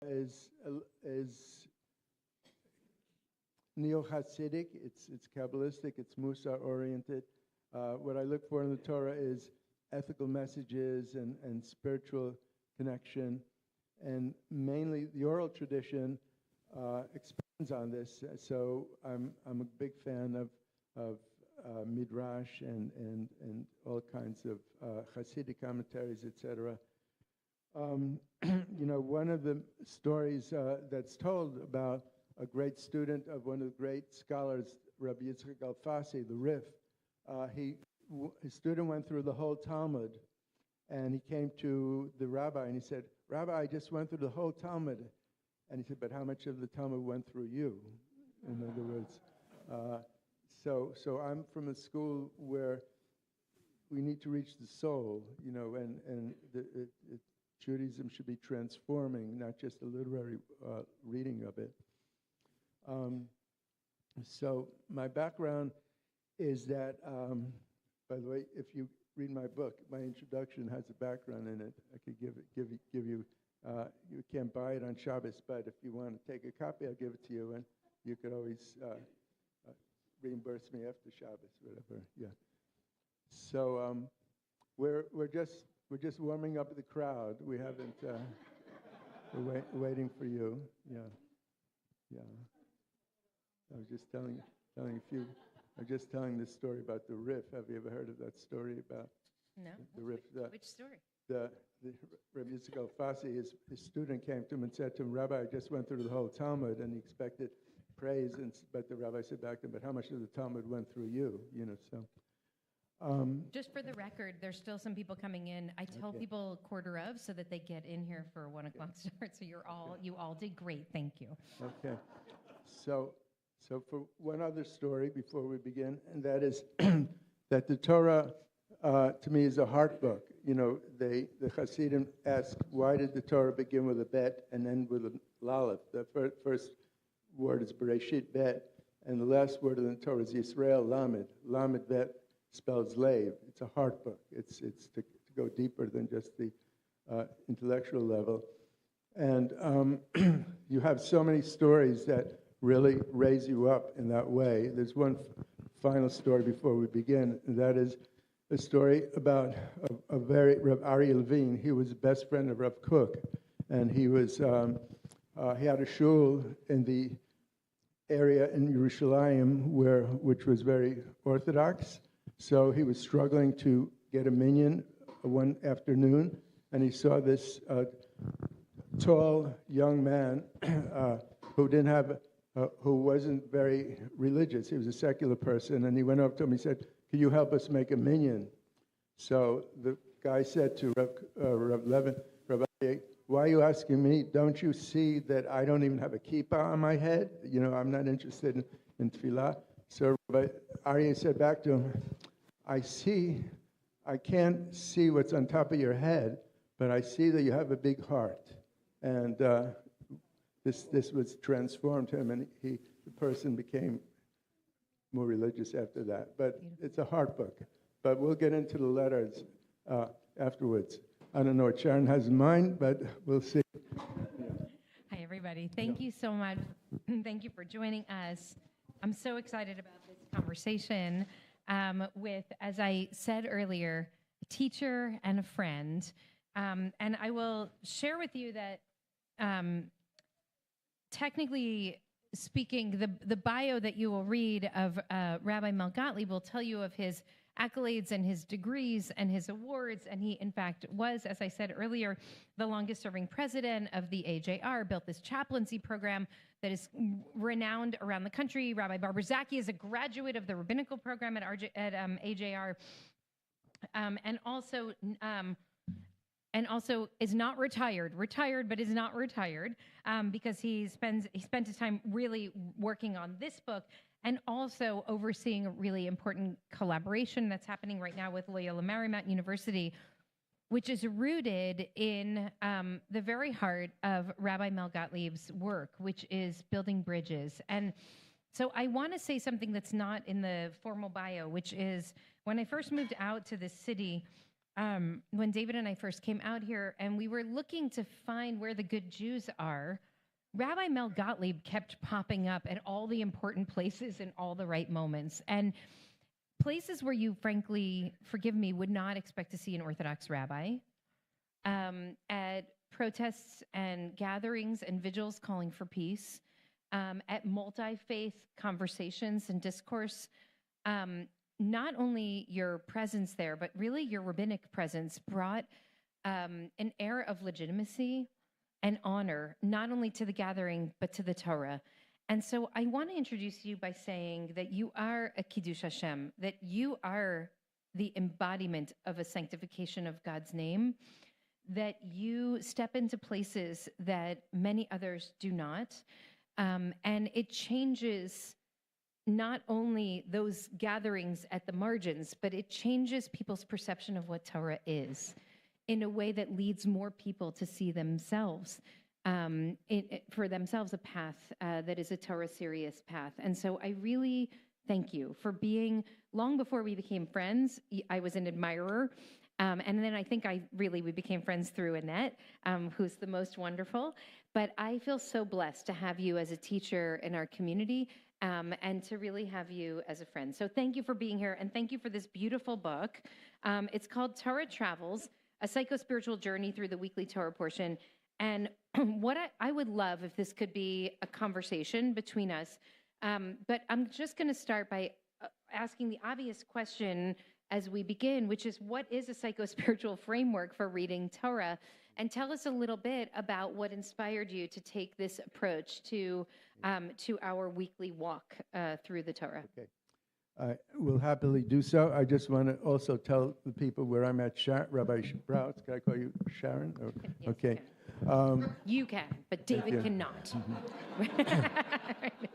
is neo-Hasidic. It's Kabbalistic. It's Mussar-oriented. What I look for in the Torah is ethical messages and spiritual connection, and mainly the oral tradition expands on this. So I'm a big fan of Midrash and all kinds of Hasidic commentaries, etc. One of the stories that's told about a great student of one of the great scholars, Rabbi Yitzchak Alfasi, the Rif, his student went through the whole Talmud, and he came to the rabbi and he said, "Rabbi, I just went through the whole Talmud." And he said, "But how much of the Talmud went through you?" In other words, so I'm from a school where we need to reach the soul, and Judaism should be transforming, not just a literary reading of it. So my background is that, by the way, if you read my book, my introduction has a background in it. I could give you. You can't buy it on Shabbos, but if you want to take a copy, I'll give it to you, and you could always reimburse me after Shabbos, whatever. Yeah. So we're just warming up the crowd. We haven't. We're waiting for you. Yeah. I was just telling this story about the Rif. Have you ever heard of that story about? No. The Rif. Which story? The Rabbi Yitzchak Alfasi, his student came to him and said to him, "Rabbi, I just went through the whole Talmud," and he expected praise, but the rabbi said back to him, "But how much of the Talmud went through you?" So. Just for the record, there's still some people coming in. I tell people 1:15 so that they get in here for 1 o'clock start. So you all did great. Thank you. Okay. So for one other story before we begin, and that is that the Torah, to me, is a heart book. The Hasidim ask, why did the Torah begin with a bet and end with a lalef? The first word is Bereshit bet, and the last word of the Torah is Yisrael Lamed. Lamed bet spells lave. It's a heart book. It's to go deeper than just the intellectual level. And you have so many stories that really raise you up in that way. There's one final story before we begin, and that is a story about a very Rav Aryeh Levine. He was the best friend of Rav Kook, and he had a shul in the area in Yerushalayim which was very Orthodox. So he was struggling to get a minyan one afternoon, and he saw this tall young man who wasn't very religious. He was a secular person, and he went up to him. He said, "Can you help us make a minyan?" So the guy said to Rav Levin, "Rabbi, why are you asking me? Don't you see that I don't even have a kippah on my head? I'm not interested in tefillah." So Rabbi Aryeh said back to him, I can't see what's on top of your head, but I see that you have a big heart." And this was transformed him, and the person became more religious after that. But it's a heart book. But we'll get into the letters afterwards. I don't know what Sharon has in mind, but we'll see. Hi, everybody. Thank you so much. Thank you for joining us. I'm so excited about this conversation with, as I said earlier, a teacher and a friend. And I will share with you that technically speaking, the bio that you will read of Rabbi Mel Gottlieb will tell you of his accolades and his degrees and his awards. And he, in fact, was, as I said earlier, the longest serving president of the AJR, built this chaplaincy program that is renowned around the country. Rabbi Barbara Zaki is a graduate of the rabbinical program at AJR, and also is not retired, but is not retired, because he spent his time really working on this book and also overseeing a really important collaboration that's happening right now with Loyola Marymount University, which is rooted in the very heart of Rabbi Mel Gottlieb's work, which is building bridges. And so I want to say something that's not in the formal bio, which is when I first moved out to this city, when David and I first came out here and we were looking to find where the good Jews are, Rabbi Mel Gottlieb kept popping up at all the important places in all the right moments. And places where you, frankly, forgive me, would not expect to see an Orthodox rabbi. At protests and gatherings and vigils calling for peace, at multi-faith conversations and discourse. Not only your presence there, but really your rabbinic presence brought an air of legitimacy and honor, not only to the gathering, but to the Torah. And so I want to introduce you by saying that you are a Kiddush Hashem, that you are the embodiment of a sanctification of God's name, that you step into places that many others do not. And it changes not only those gatherings at the margins, but it changes people's perception of what Torah is in a way that leads more people to see themselves, for themselves, a path that is a Torah serious path. And so I really thank you for being, long before we became friends, I was an admirer. And then I think we became friends through Annette, who's the most wonderful. But I feel so blessed to have you as a teacher in our community, and to really have you as a friend. So thank you for being here, and thank you for this beautiful book. It's called Torah Travels, a psycho-spiritual journey through the weekly Torah portion. And what I would love if this could be a conversation between us, but I'm just going to start by asking the obvious question as we begin, which is, what is a psycho-spiritual framework for reading Torah? And tell us a little bit about what inspired you to take this approach to our weekly walk through the Torah. Okay. I will happily do so. I just want to also tell the people where I'm at. Rabbi Sprouts, can I call you Sharon? Or, Yes, okay. You can, but David cannot.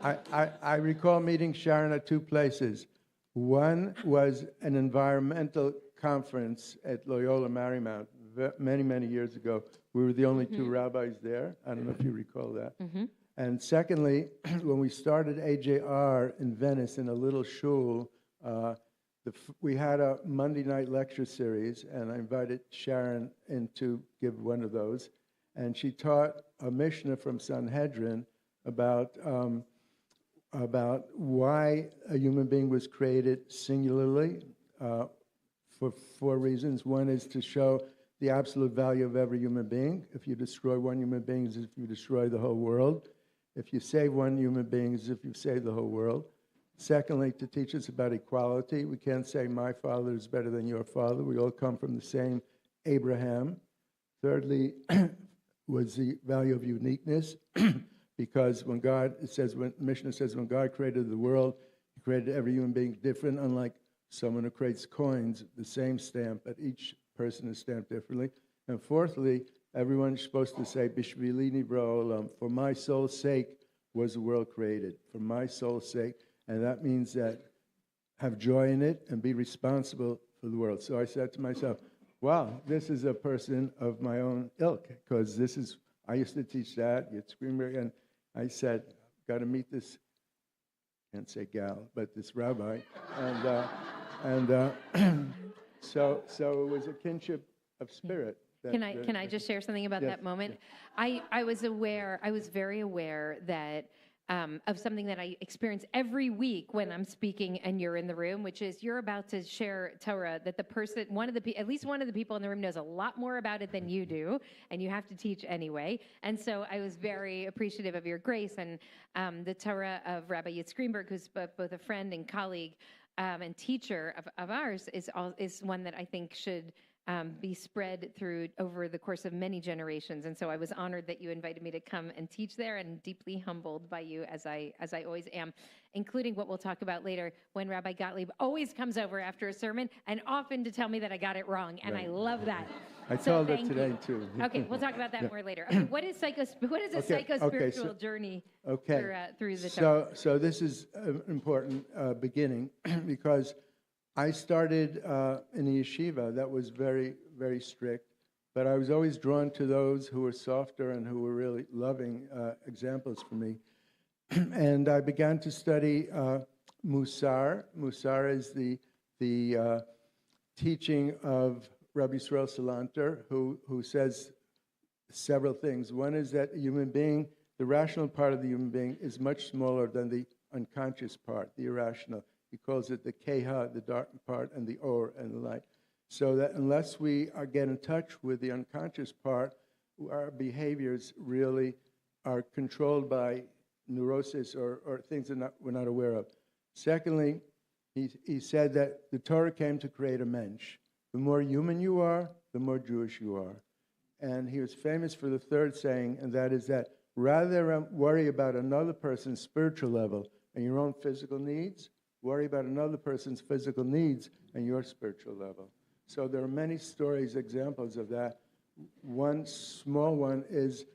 I recall meeting Sharon at two places. One was an environmental conference at Loyola Marymount many, many years ago. We were the only two rabbis there. I don't know if you recall that. And secondly, when we started AJR in Venice in a little shul, we had a Monday night lecture series, and I invited Sharon in to give one of those. And she taught a Mishnah from Sanhedrin about why a human being was created singularly, for four reasons. One is to show the absolute value of every human being. If you destroy one human being, it's as if you destroy the whole world. If you save one human being, it's as if you save the whole world. Secondly, to teach us about equality. We can't say my father is better than your father. We all come from the same Abraham. Thirdly, was the value of uniqueness. Because when Mishnah says, when God created the world, he created every human being different, unlike someone who creates coins, the same stamp, but each person is stamped differently. And fourthly, everyone's supposed to say, Bishvili nivra olam, for my soul's sake was the world created, for my soul's sake. And that means that have joy in it and be responsible for the world. So I said to myself, wow, this is a person of my own ilk, because I used to teach that, you'd scream, and I said, got to meet this, can't say gal, but this rabbi. So it was a kinship of spirit. Can I just share something about that moment? Yeah. I was very aware that of something that I experience every week when I'm speaking and you're in the room, which is you're about to share Torah that at least one of the people in the room knows a lot more about it than you do, and you have to teach anyway. And so I was very appreciative of your grace, and the Torah of Rabbi Yitzhak Greenberg, who's both a friend and colleague and teacher of ours, is one that I think should be spread over the course of many generations. And so I was honored that you invited me to come and teach there, and deeply humbled by you, as I always am, including what we'll talk about later, when Rabbi Gottlieb always comes over after a sermon, and often to tell me that I got it wrong. And right. I love that. I told her today, too. Okay, we'll talk about that more later. Okay, what is a psycho-spiritual journey through the Torah? So this is an important beginning, because I started in a yeshiva that was very, very strict, but I was always drawn to those who were softer and who were really loving examples for me. And I began to study Musar. Musar is the teaching of Rabbi Yisrael Salanter, who says several things. One is that a human being, the rational part of the human being, is much smaller than the unconscious part, the irrational. He calls it the keha, the dark part, and the or, and the light. So that unless we get in touch with the unconscious part, our behaviors really are controlled by neurosis or things that we're not aware of. Secondly, he said that the Torah came to create a mensch. The more human you are, the more Jewish you are. And he was famous for the third saying, and that is that rather than worry about another person's spiritual level and your own physical needs, worry about another person's physical needs and your spiritual level. So there are many stories, examples of that. One small one is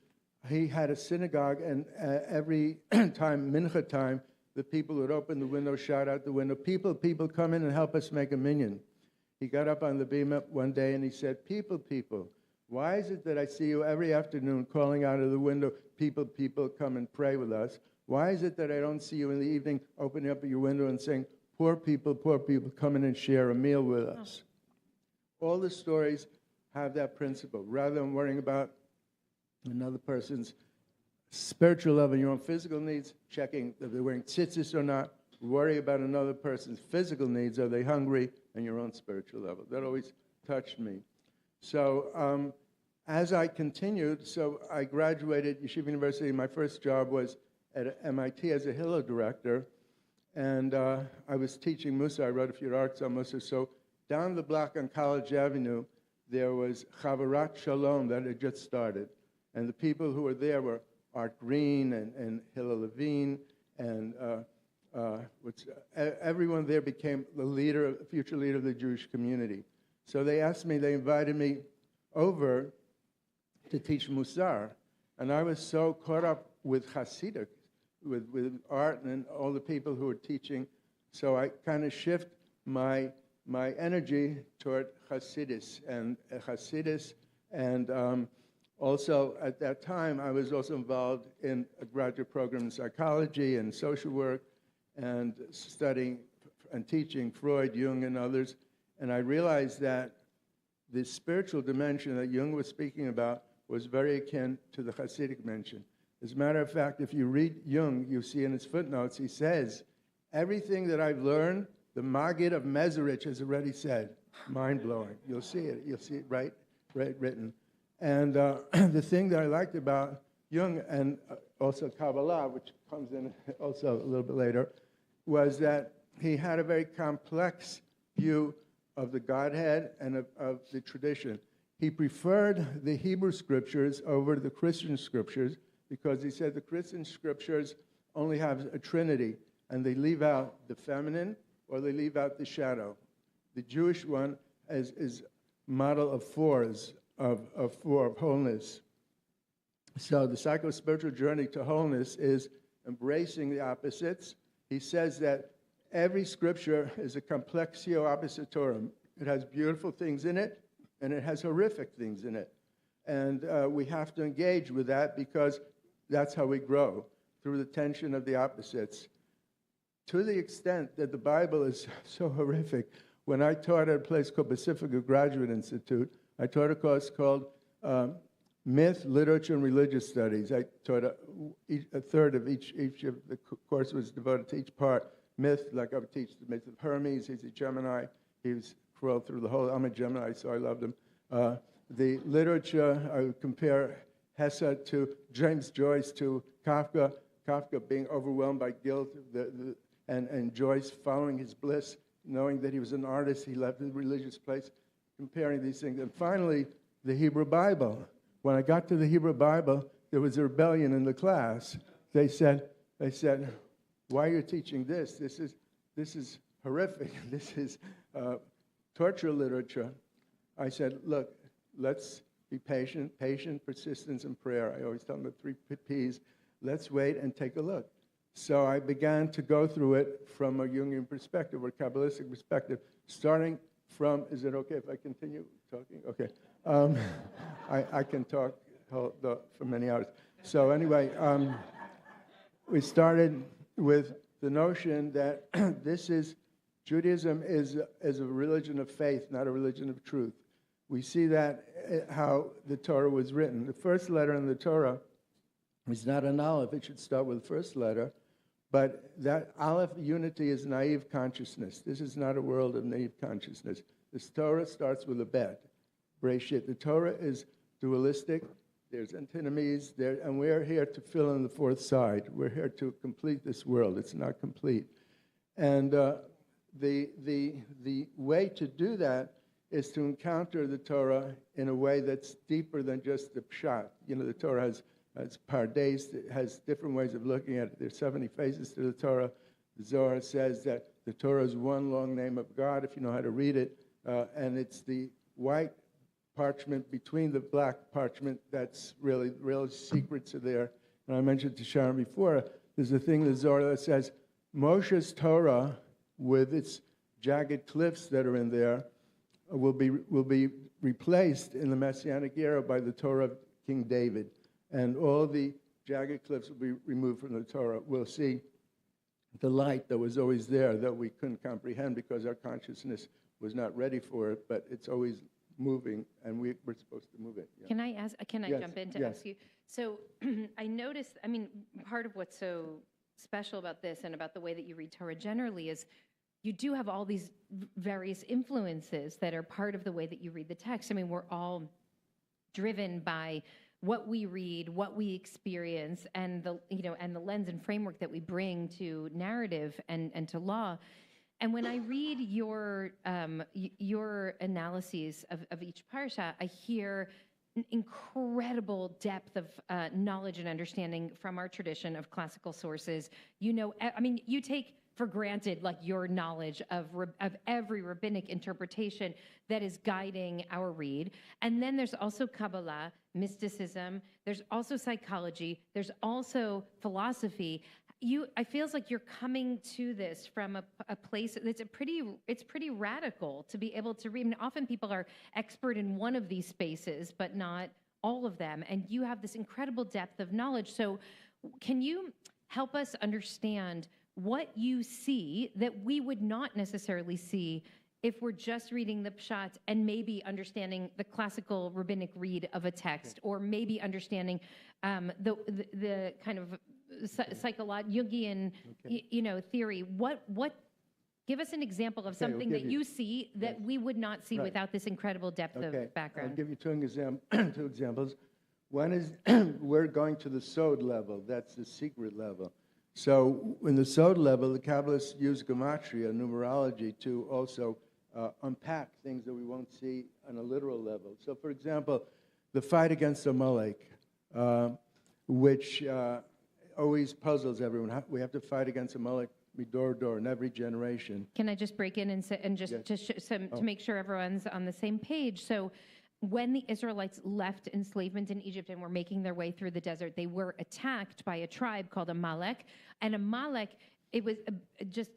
he had a synagogue, and every time, mincha time, the people would open the window, shout out the window, people, come in and help us make a minyan. He got up on the bima one day and he said, people, why is it that I see you every afternoon calling out of the window, people, come and pray with us? Why is it that I don't see you in the evening opening up your window and saying, poor people, come in and share a meal with us? All the stories have that principle. Rather than worrying about another person's spiritual level, your own physical needs, checking if they're wearing tzitzis or not, worry about another person's physical needs, are they hungry, and your own spiritual level. That always touched me. So as I continued, so I graduated Yeshiva University. My first job was at MIT as a Hillel director, and I was teaching Musa. I wrote a few articles on Musa. So down the block on College Avenue, there was Chavarat Shalom that had just started. And the people who were there were Art Green and Hillel Levine, and everyone there became the future leader of the Jewish community. So they invited me over to teach Musar. And I was so caught up with Hasidic, with art and all the people who were teaching. So I kind of shift my energy toward Hasidus. And also at that time, I was also involved in a graduate program in psychology and social work and studying and teaching Freud, Jung, and others. And I realized that the spiritual dimension that Jung was speaking about was very akin to the Hasidic dimension. As a matter of fact, if you read Jung, you see in his footnotes, he says, everything that I've learned, the Maggid of Mezerich has already said. Mind-blowing. You'll see it right written. And the thing that I liked about Jung and also Kabbalah, which comes in also a little bit later, was that he had a very complex view of the Godhead and of the tradition. He preferred the Hebrew scriptures over the Christian scriptures because he said the Christian scriptures only have a trinity, and they leave out the feminine or they leave out the shadow. The Jewish one is model of fours, of wholeness. So the psycho-spiritual journey to wholeness is embracing the opposites. He says that every scripture is a complexio oppositorum. It has beautiful things in it, and it has horrific things in it. And we have to engage with that because that's how we grow, through the tension of the opposites. To the extent that the Bible is so horrific, when I taught at a place called Pacifica Graduate Institute, I taught a course called Myth, Literature, and Religious Studies. I taught a third of each of the course was devoted to each part. Myth, like I would teach the myth of Hermes. He's a Gemini. He was crawled through the whole. I'm a Gemini, so I loved him. The literature, I would compare Hesse to James Joyce to Kafka. Kafka being overwhelmed by guilt, and Joyce following his bliss, knowing that he was an artist. He left the religious place, comparing these things. And finally, the Hebrew Bible. When I got to the Hebrew Bible, there was a rebellion in the class. They said, why are you teaching this? This is horrific. This is torture literature. I said, look, let's be patient, persistence, and prayer. I always tell them the 3 Ps. Let's wait and take a look. So I began to go through it from a Jungian perspective or Kabbalistic perspective, starting from, is it okay if I continue talking? Okay. I can talk for many hours. So anyway, we started with the notion that Judaism is a religion of faith, not a religion of truth. we see that how the Torah was written. The first letter in the Torah is not an aleph. It should start with the first letter. But that aleph unity is naive consciousness. This is not a world of naive consciousness. This Torah starts with a bet. Breshit. The Torah is dualistic. There's antinomies there, and we're here to fill in the fourth side. We're here to complete this world. It's not complete. And the way to do that is to encounter the Torah in a way that's deeper than just the pshat. The Torah has pardes, it has different ways of looking at it. There's 70 phases to the Torah. The Zohar says that the Torah is one long name of God, if you know how to read it, and it's the white parchment between the black parchment that's really, real secrets are there. And I mentioned to Sharon before, there's a thing in the Zohar that says Moshe's Torah, with its jagged cliffs that are in there, will be replaced in the Messianic era by the Torah of King David. And all the jagged cliffs will be removed from the Torah. We'll see the light that was always there that we couldn't comprehend because our consciousness was not ready for it, but it's always moving, and we're supposed to move it. Yeah. Can I Yes, jump in to yes. ask you? So I noticed, part of what's so special about this and about the way that you read Torah generally is you do have all these various influences that are part of the way that you read the text. We're all driven by what we read, what we experience, and the lens and framework that we bring to narrative and to law. And when I read your analyses of each parsha, I hear an incredible depth of knowledge and understanding from our tradition of classical sources. You take for granted your knowledge of every rabbinic interpretation that is guiding our read. And then there's also Kabbalah, mysticism. There's also psychology. There's also philosophy. I feels like you're coming to this from a place that's it's pretty radical to be able to read. Often people are expert in one of these spaces, but not all of them. And you have this incredible depth of knowledge. So can you help us understand what you see that we would not necessarily see if we're just reading the pshat and maybe understanding the classical rabbinic read of a text, or maybe understanding the kind of psychological Jungian, theory? What? Give us an example of something that you see that we would not see without this incredible depth of background. I'll give you two examples. One is we're going to the Sod level. That's the secret level. So in the Sod level, the Kabbalists use gematria, numerology, to also unpack things that we won't see on a literal level. So, for example, the fight against Amalek, which always puzzles everyone. We have to fight against Amalek midor in every generation. Can I just break in and say, to make sure everyone's on the same page? So when the Israelites left enslavement in Egypt and were making their way through the desert, they were attacked by a tribe called Amalek. And Amalek, it was just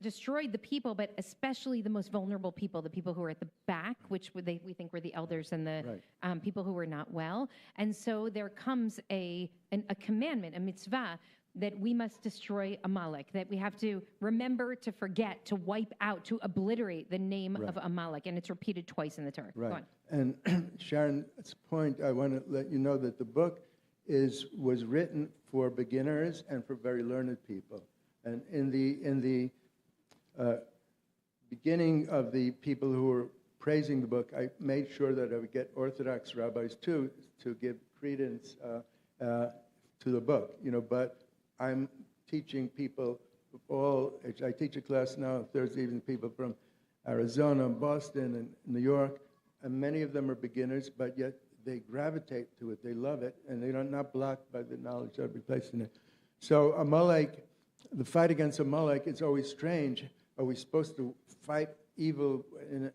destroyed the people, but especially the most vulnerable people, the people who were at the back, which we think were the elders and the people who were not well. And so there comes a commandment, a mitzvah, that we must destroy Amalek, that we have to remember to forget, to wipe out, to obliterate the name of Amalek. And it's repeated twice in the Torah. Right. Go on. And Sharon's point, I want to let you know that the book was written for beginners and for very learned people. And in the beginning of the people who were praising the book, I made sure that I would get Orthodox rabbis too to give credence to the book. But I'm teaching people of all age. I teach a class now Thursday evening, people from Arizona, Boston, and New York, and many of them are beginners, but yet they gravitate to it. They love it, and they are not blocked by the knowledge that will be placed in it. So Amalek, the fight against Amalek is always strange. Are we supposed to fight evil in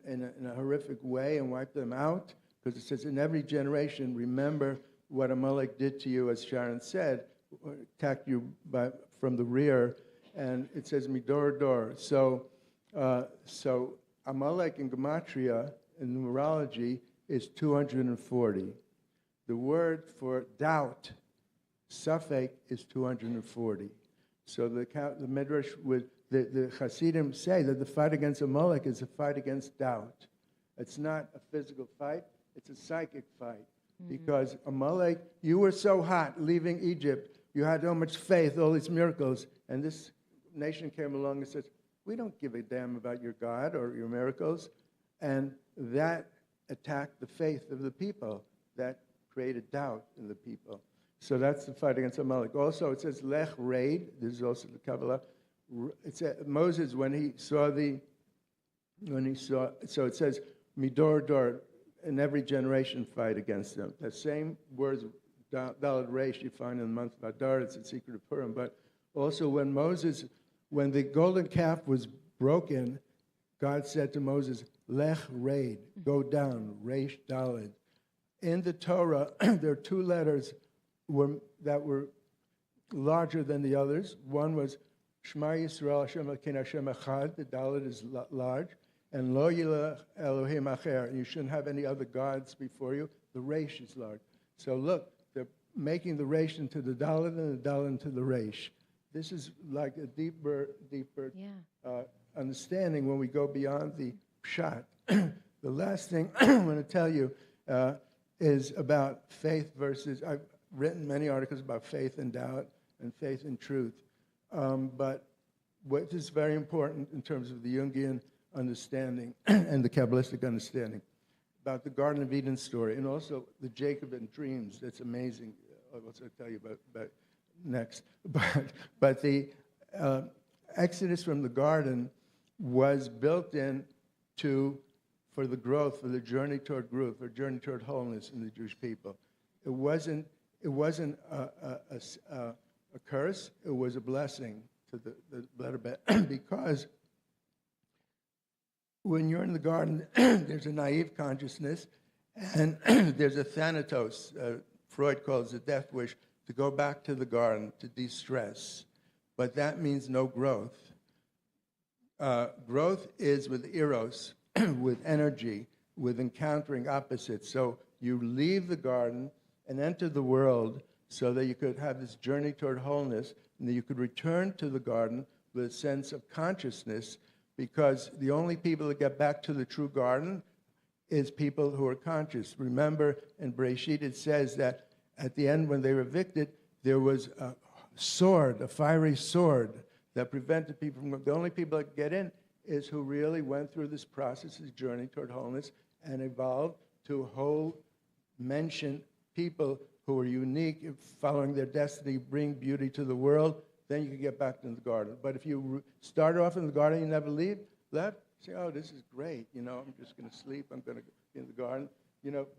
a horrific way and wipe them out? Because it says in every generation, remember what Amalek did to you, as Sharon said, attacked you from the rear, and it says midor. So Amalek in gematria, in numerology, is 240. The word for doubt, safek, is 240. So the Midrash the Hasidim say that the fight against Amalek is a fight against doubt. It's not a physical fight, it's a psychic fight. Because Amalek, you were so hot leaving Egypt, you had so much faith, all these miracles, and this nation came along and says, we don't give a damn about your God or your miracles. And that attacked the faith of the people. That created doubt in the people. So that's the fight against Amalek. Also, it says, Lech Raid. This is also the Kabbalah. It says, Moses, so it says, Midor Dor, in every generation fight against them. The same words, Dalad Reish, you find in the month of Adar, it's a secret of Purim. But also when the golden calf was broken, God said to Moses, Lech Raid, go down, Reish Dalad. In the Torah, there are two letters that were larger than the others. One was Shema Yisrael Hashem Elokeinu Hashem Echad, the Dalad is large, and Lo Yilech Elohim Acher, and you shouldn't have any other gods before you. The Reish is large. So look, they're making the Reish into the Dalad and the Dalad into the Reish. This is like a deeper understanding when we go beyond the pshat. The last thing I want to tell you is about faith versus, I've written many articles about faith and doubt and faith and truth. But what is very important in terms of the Jungian understanding and the Kabbalistic understanding about the Garden of Eden story, and also the Jacob and dreams. That's amazing. I'll tell you about next. But the Exodus from the garden was built in for the growth, for the journey toward growth, or journey toward wholeness in the Jewish people. It wasn't a curse. It was a blessing to the letter bet, because when you're in the garden, there's a naive consciousness, and there's a thanatos. Freud calls it death wish, to go back to the garden, to de-stress. But that means no growth. Growth is with eros, with energy, with encountering opposites. So you leave the garden and enter the world so that you could have this journey toward wholeness, and that you could return to the garden with a sense of consciousness, because the only people that get back to the true garden is people who are conscious. Remember, in Bereshit it says that at the end, when they were evicted, there was a sword, a fiery sword, that prevented people from... The only people that get in is who really went through this process, this journey toward wholeness, and evolved to whole mention people who are unique, following their destiny, bring beauty to the world. Then you can get back into the garden. But if you start off in the garden, you never left, say, oh, this is great. I'm just going to sleep. I'm going to be in the garden.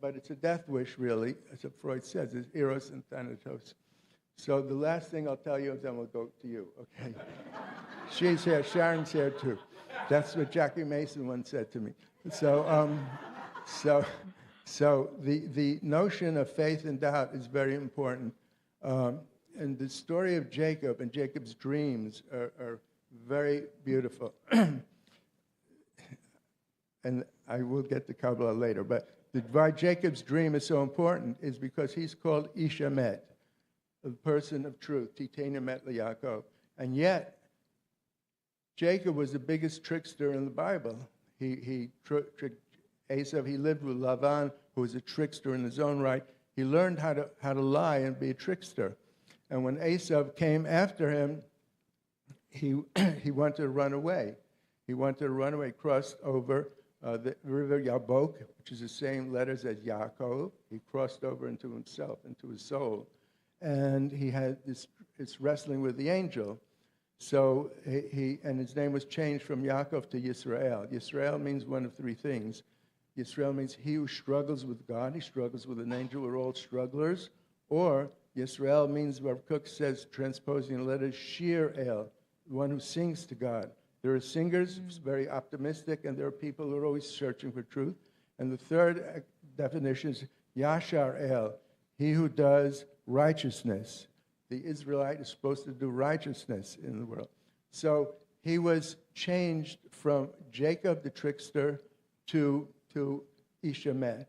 But it's a death wish, really, as Freud says. It's eros and thanatos. So the last thing I'll tell you, and then we'll go to you, okay? She's here. Sharon's here, too. That's what Jackie Mason once said to me. So the notion of faith and doubt is very important. And the story of Jacob and Jacob's dreams are very beautiful. And I will get to Kabbalah later. But why Jacob's dream is so important is because he's called Ish Emet, the person of truth, Titein Emet LeYaakov. And yet, Jacob was the biggest trickster in the Bible. He tricked Esau. He lived with Lavan, who was a trickster in his own right. He learned how to lie and be a trickster. And when Esau came after him, he wanted to run away. He wanted to run away, crossed over the river Yabok, which is the same letters as Yaakov. He crossed over into himself, into his soul. And he had this wrestling with the angel. So and his name was changed from Yaakov to Yisrael. Yisrael means one of three things. Yisrael means he who struggles with God. He struggles with an angel. We're all strugglers. Or Yisrael means, what Cook says, transposing the letters, Shir El, the one who sings to God. There are singers, very optimistic, and there are people who are always searching for truth. And the third definition is Yashar El, he who does righteousness. The Israelite is supposed to do righteousness in the world. So he was changed from Jacob the trickster to Ish Emet.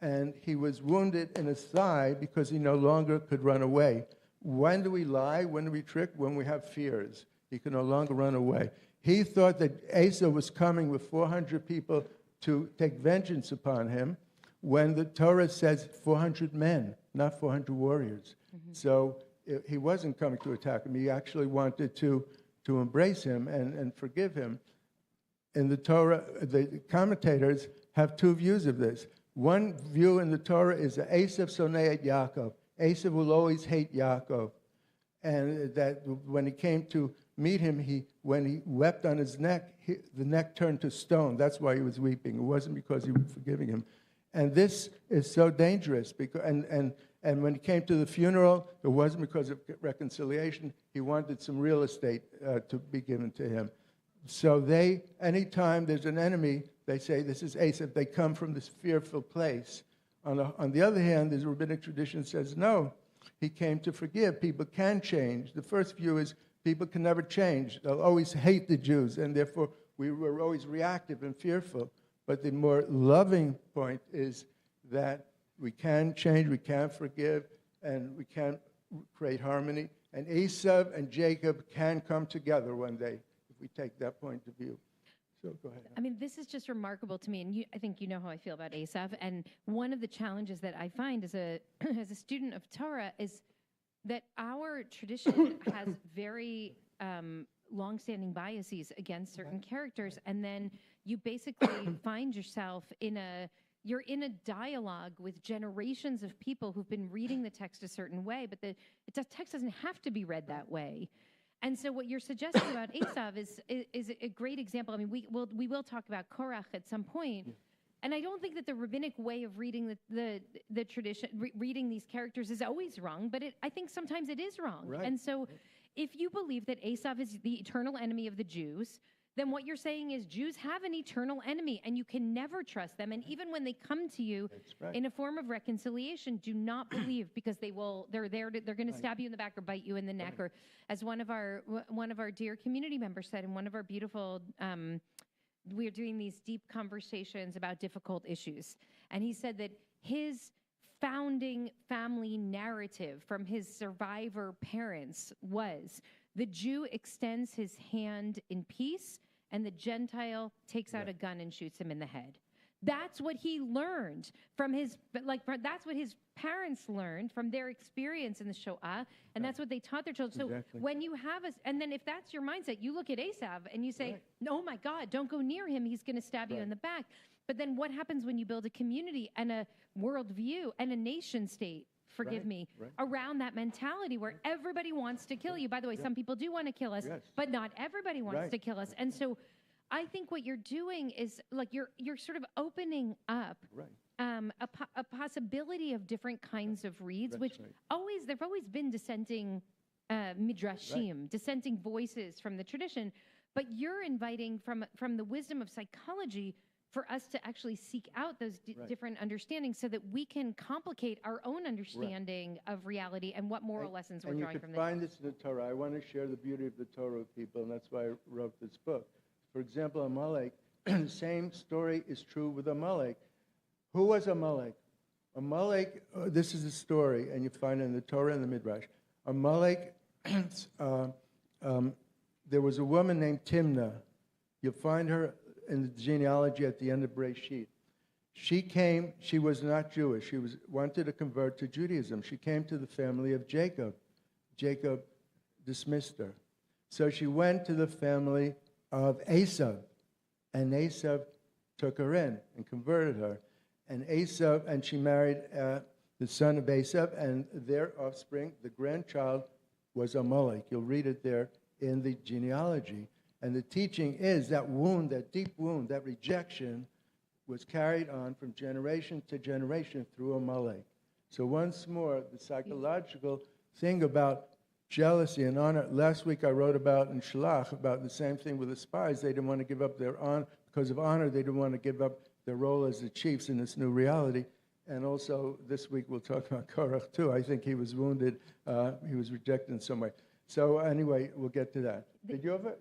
And he was wounded in his thigh because he no longer could run away. When do we lie? When do we trick? When we have fears. He can no longer run away. He thought that Esau was coming with 400 people to take vengeance upon him when the Torah says 400 men, not 400 warriors. So he wasn't coming to attack him. He actually wanted to embrace him and forgive him. In the Torah, the commentators have two views of this. One view in the Torah is that Esav sonei et Yaakov. Esav will always hate Yaakov. And that when he came to meet him, when he wept on his neck, the neck turned to stone. That's why he was weeping. It wasn't because he was forgiving him. And this is so dangerous. Because, and when he came to the funeral, it wasn't because of reconciliation. He wanted some real estate to be given to him. So anytime there's an enemy, they say, this is Esav. They come from this fearful place. On the other hand, there's a rabbinic tradition that says, no, he came to forgive. People can change. The first view is people can never change. They'll always hate the Jews, and therefore we were always reactive and fearful. But the more loving point is that we can change, we can forgive, and we can create harmony. And Esav and Jacob can come together one day if we take that point of view. So go ahead. I mean, this is just remarkable to me, and I think you know how I feel about Esav. And one of the challenges that I find as a as a student of Torah is that our tradition has very long-standing biases against certain characters, and then you basically find yourself you're in a dialogue with generations of people who've been reading the text a certain way, but the text doesn't have to be read that way. And so what you're suggesting about Esav is a great example. I mean, we will talk about Korach at some point. Yeah. And I don't think that the rabbinic way of reading the tradition, reading these characters is always wrong, but I think sometimes it is wrong. Right. And so if you believe that Esav is the eternal enemy of the Jews, then what you're saying is Jews have an eternal enemy, and you can never trust them. And even when they come to you in a form of reconciliation, do not believe, because they're going to stab you in the back or bite you in the neck. Or as one of our dear community members said in one of our beautiful, we're doing these deep conversations about difficult issues. And he said that his founding family narrative from his survivor parents was the Jew extends his hand in peace, and the Gentile takes out a gun and shoots him in the head. That's what he learned from that's what his parents learned from their experience in the Shoah, and that's what they taught their children. So when you have and then if that's your mindset, you look at Esav and you say, oh my God, don't go near him. He's going to stab you in the back. But then what happens when you build a community and a worldview and a nation state? Forgive me, around that mentality where everybody wants to kill you. By the way, some people do want to kill us, but not everybody wants to kill us. And so I think what you're doing is like you're sort of opening up a possibility of different kinds of reads, which there've always been dissenting midrashim, dissenting voices from the tradition, but you're inviting from the wisdom of psychology for us to actually seek out those different understandings so that we can complicate our own understanding of reality and what moral lessons we're drawing from this. And you can find this in the Torah. I want to share the beauty of the Torah with people, and that's why I wrote this book. For example, Amalek, the same story is true with Amalek. Who was Amalek? Amalek, this is the story, and you find it in the Torah and the Midrash. Amalek, there was a woman named Timnah. You'll find her in the genealogy at the end of Breshit. She was not Jewish. She wanted to convert to Judaism. She came to the family of Jacob. Jacob dismissed her. So she went to the family of Esav, and Esav took her in and converted her. And she married the son of Esav, and their offspring, the grandchild, was Amalek. You'll read it there in the genealogy. And the teaching is that wound, that deep wound, that rejection was carried on from generation to generation through Amalek. So once more, the psychological thing about jealousy and honor. Last week I wrote about in Shalach about the same thing with the spies. They didn't want to give up their honor. Because of honor, they didn't want to give up their role as the chiefs in this new reality. And also this week we'll talk about Korach too. I think he was wounded. He was rejected in some way. So anyway, we'll get to that. Did you ever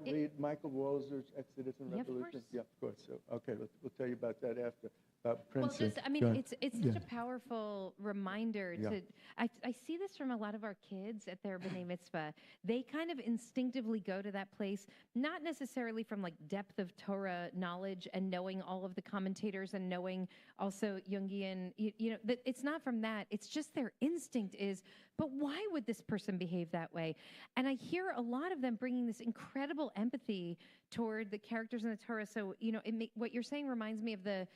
read Michael Walzer's Exodus and Revolution? Yeah, of course. So, okay, we'll tell you about that after. about Well, Princeton. just, I mean, Go ahead. it's such a powerful reminder Yeah. to, I see this from a lot of our kids at their B'nai Mitzvah. They kind of instinctively go to that place, not necessarily from like depth of Torah knowledge and knowing all of the commentators and knowing also Jungian, that it's not from that. It's just their instinct is, but why would this person behave that way? And I hear a lot of them bringing this incredible empathy toward the characters in the Torah. So, what you're saying reminds me of the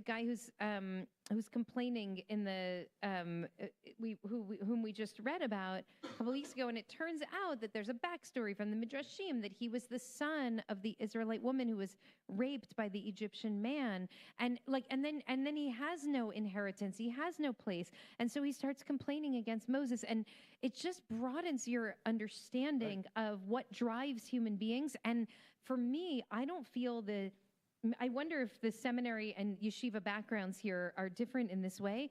guy who's complaining in the whom we just read about a couple weeks ago, and it turns out that there's a backstory from the Midrashim that he was the son of the Israelite woman who was raped by the Egyptian man, and then he has no inheritance, he has no place, and so he starts complaining against Moses, and it just broadens your understanding of what drives human beings. And for me, I wonder if the seminary and yeshiva backgrounds here are different in this way.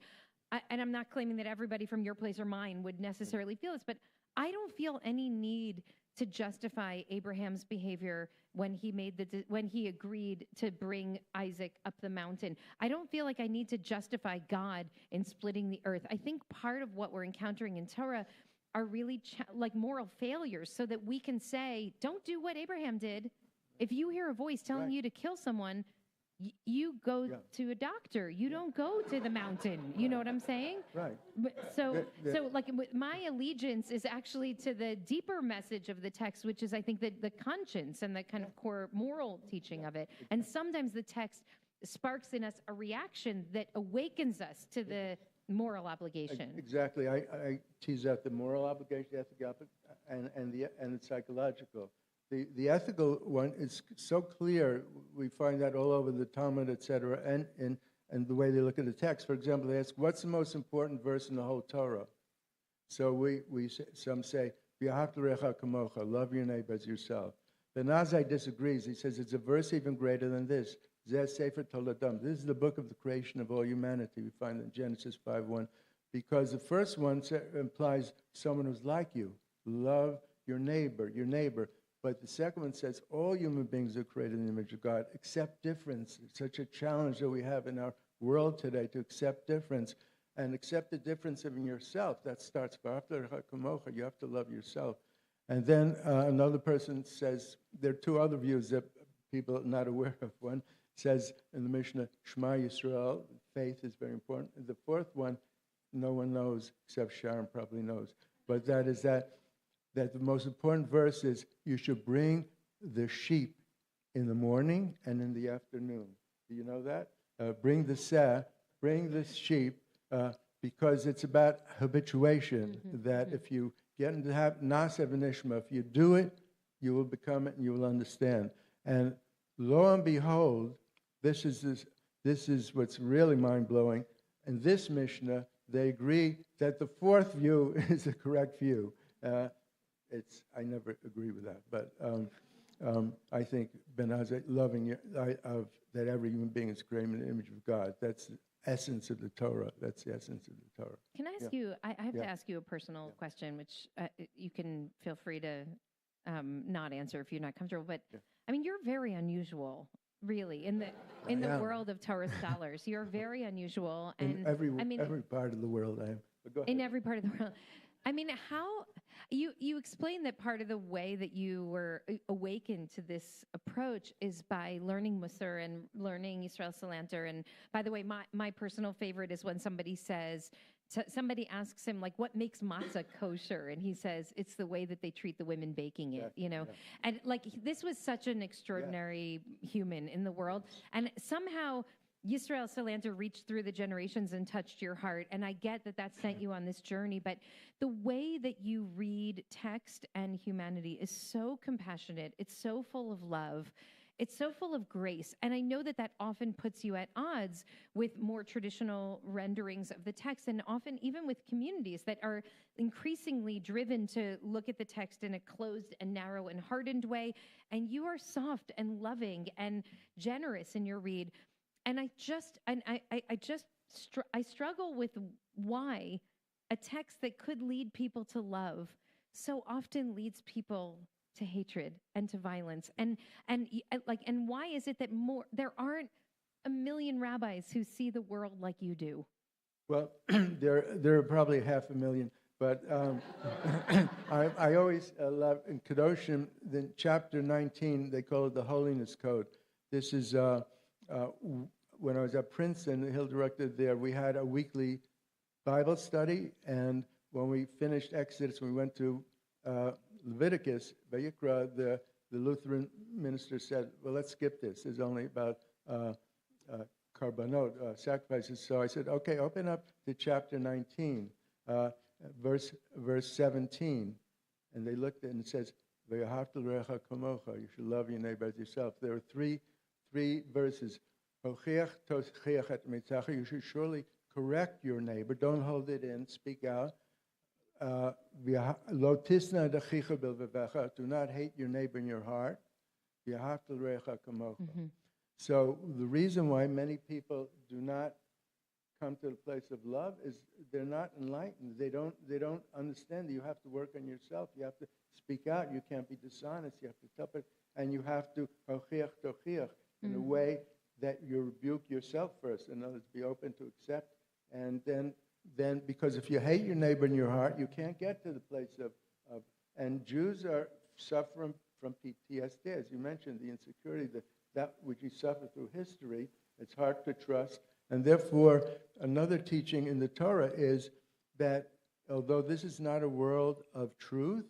And I'm not claiming that everybody from your place or mine would necessarily feel this, but I don't feel any need to justify Abraham's behavior when he agreed to bring Isaac up the mountain. I don't feel like I need to justify God in splitting the earth. I think part of what we're encountering in Torah are really like moral failures, so that we can say, don't do what Abraham did. If you hear a voice telling you to kill someone, you go to a doctor. You don't go to the mountain. You know what I'm saying? Right. So my allegiance is actually to the deeper message of the text, which is, I think, the conscience and the kind of core moral teaching of it. And sometimes the text sparks in us a reaction that awakens us to the moral obligation. Exactly. I tease out the moral obligation, the ethical, and the psychological. The ethical one is so clear. We find that all over the Talmud, etc., and the way they look at the text. For example, they ask, "What's the most important verse in the whole Torah?" So some say, "V'ahavta l'recha kamocha," love your neighbor as yourself. But Nazai disagrees. He says it's a verse even greater than this. Zeh Sefer Toledam. This is the book of the creation of all humanity. We find in Genesis 5:1, because the first one implies someone who's like you. Love your neighbor. But the second one says all human beings are created in the image of God. Accept difference. It's such a challenge that we have in our world today, to accept difference and accept the difference in yourself. That starts, you have to love yourself. And then another person says, there are two other views that people are not aware of. One says in the Mishnah, Shema Yisrael, faith is very important. And the fourth one, no one knows, except Sharon probably knows. But that is that the most important verse is, you should bring the sheep in the morning and in the afternoon. Do you know that? Bring the sheep, because it's about habituation, that if you get into Naaseh v'nishma, if you do it, you will become it and you will understand. And lo and behold, this is what's really mind-blowing. In this Mishnah, they agree that the fourth view is the correct view. I never agree with that, but I think loving that every human being is created in the image of God. That's the essence of the Torah. That's the essence of the Torah. Can I ask you? I have to ask you a personal question, which you can feel free to not answer if you're not comfortable. But I mean, you're very unusual, really, in the world of Torah scholars. You're very unusual, and in every part of the world I am. But go ahead. In every part of the world. I mean, how you explain that part of the way that you were awakened to this approach is by learning Musar and learning Yisrael Salanter. And by the way, my personal favorite is when somebody asks him, like, what makes matzah kosher? And he says, it's the way that they treat the women baking it, And like, this was such an extraordinary human in the world. And somehow Yisrael Salanter reached through the generations and touched your heart. And I get that sent you on this journey, but the way that you read text and humanity is so compassionate. It's so full of love. It's so full of grace. And I know that often puts you at odds with more traditional renderings of the text, and often even with communities that are increasingly driven to look at the text in a closed and narrow and hardened way. And you are soft and loving and generous in your read. And I struggle with why a text that could lead people to love so often leads people to hatred and to violence. And why is it that there aren't a million rabbis who see the world like you do. Well, there are probably 500,000, but I always love in Kedoshim, then chapter 19, they call it the Holiness Code. This is when I was at Princeton, the Hill director there, we had a weekly Bible study, and when we finished Exodus, we went to Leviticus, Vayikra, the Lutheran minister said, well, let's skip this. There's only about Karbanot, sacrifices. So I said, okay, open up to chapter 19, verse 17. And they looked at it and it says, "Ve'ahavta l'recha kamocha," you should love your neighbor as yourself. There are three verses. "Hochiach tochiach et mitzacha," you should surely correct your neighbor. Don't hold it in, speak out. "Lo tisna d'achicha b'levavecha," do not hate your neighbor in your heart. "Ve'ahavta l'recha kamocha." So the reason why many people do not come to the place of love is they're not enlightened. They don't understand that you have to work on yourself. You have to speak out. You can't be dishonest. You have to tell it, and you have to hochiach tochiach in a way that you rebuke yourself first. In other words, be open to accept, and then because if you hate your neighbor in your heart, you can't get to the place of and Jews are suffering from PTSD, as you mentioned, the insecurity that which you suffer through history. It's hard to trust. And therefore, another teaching in the Torah is that although this is not a world of truth,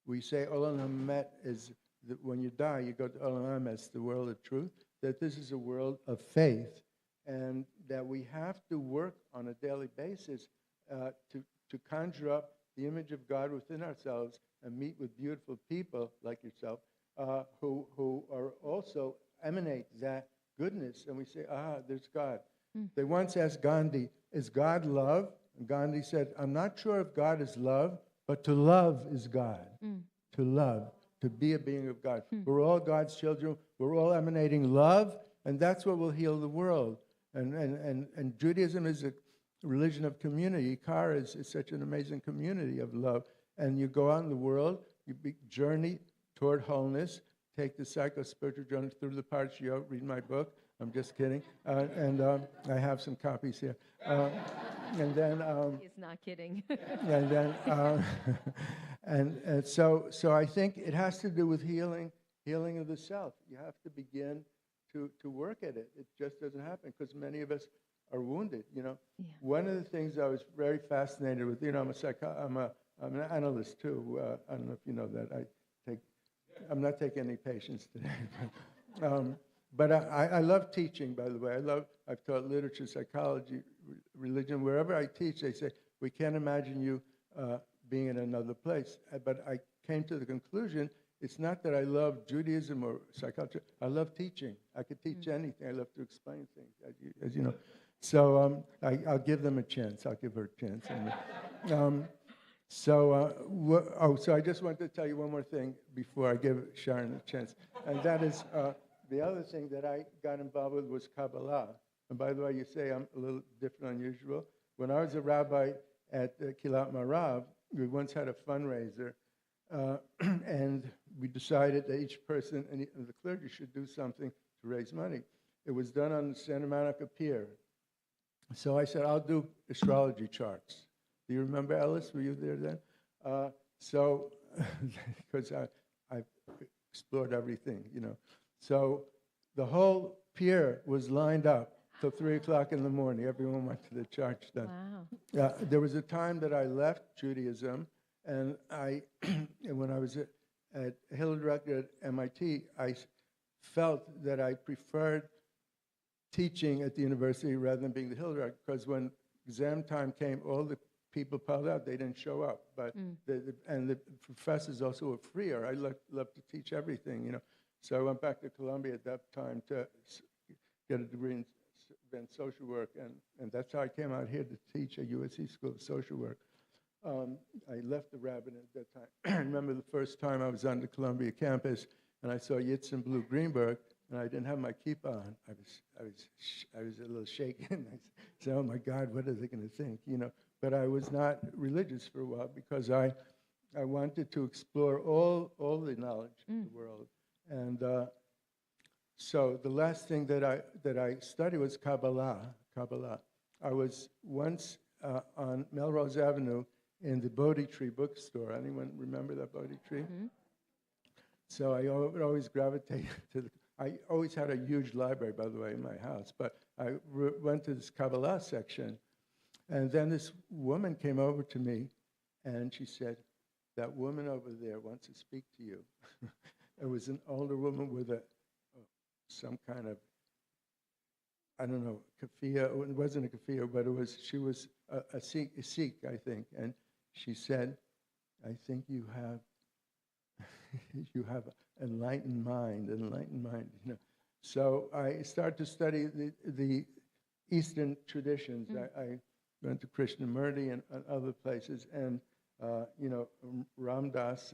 we say Olam Hamet is that when you die, you go to Olam Hamet, the world of truth, that this is a world of faith, and that we have to work on a daily basis to conjure up the image of God within ourselves and meet with beautiful people like yourself who are also emanate that goodness. And we say, there's God. They once asked Gandhi, is God love? And Gandhi said, I'm not sure if God is love, but to love is God. To love, to be a being of God. We're all God's children. We're all emanating love, and that's what will heal the world. And Judaism is a religion of community. IKAR is such an amazing community of love. And you go out in the world, you journey toward wholeness, take the psycho-spiritual journey through the Parashiyot, read my book. I'm just kidding. And I have some copies here. And then... He's not kidding. And then... and so I think it has to do with healing of the self. You have to begin to work at it. It just doesn't happen because many of us are wounded, you know. Yeah. One of the things I was very fascinated with, you know, I'm an analyst too. I don't know if you know that. I'm not taking any patients today. But I love teaching, by the way. I've taught literature, psychology, religion. Wherever I teach, they say, we can't imagine you being in another place. But I came to the conclusion, it's not that I love Judaism or psychology. I love teaching. I could teach anything. I love to explain things, as you know. So I'll give them a chance. I'll give her a chance. So I just want to tell you one more thing before I give Sharon a chance. And that is... the other thing that I got involved with was Kabbalah. And by the way, you say I'm a little different, unusual. When I was a rabbi at Kilat Marav, we once had a fundraiser, and we decided that each person and the clergy should do something to raise money. It was done on the Santa Monica Pier. So I said, I'll do astrology charts. Do you remember, Ellis? Were you there then? Because I've explored everything, you know. So the whole pier was lined up till 3 o'clock in the morning. Everyone went to the church then. Wow. There was a time that I left Judaism, and and when I was at Hill Director at MIT, I felt that I preferred teaching at the university rather than being the Hill Director, because when exam time came, all the people piled out. They didn't show up. But the professors also were freer. I loved to teach everything, you know. So I went back to Columbia at that time to get a degree in social work, and that's how I came out here to teach at USC School of Social Work. I left the rabbinate at that time. I remember the first time I was on the Columbia campus, and I saw Yitzhak Blue Greenberg, and I didn't have my kippah on. I was a little shaken. I said, "Oh my God, what are they going to think?" You know. But I was not religious for a while because I wanted to explore all the knowledge of the world. And So the last thing that I studied was Kabbalah. I was once on Melrose Avenue in the Bodhi Tree bookstore. Anyone remember that Bodhi Tree? Mm-hmm. So I would always gravitate to the. I always had a huge library, by the way, in my house. But I went to this Kabbalah section, and then this woman came over to me, and she said, "That woman over there wants to speak to you." It was an older woman with some kind of, I don't know, kafia. It wasn't a kafia, but she was a Sikh, I think. And she said, "I think you have enlightened mind. So I started to study the Eastern traditions. I went to Krishnamurti and other places, and Ram Dass,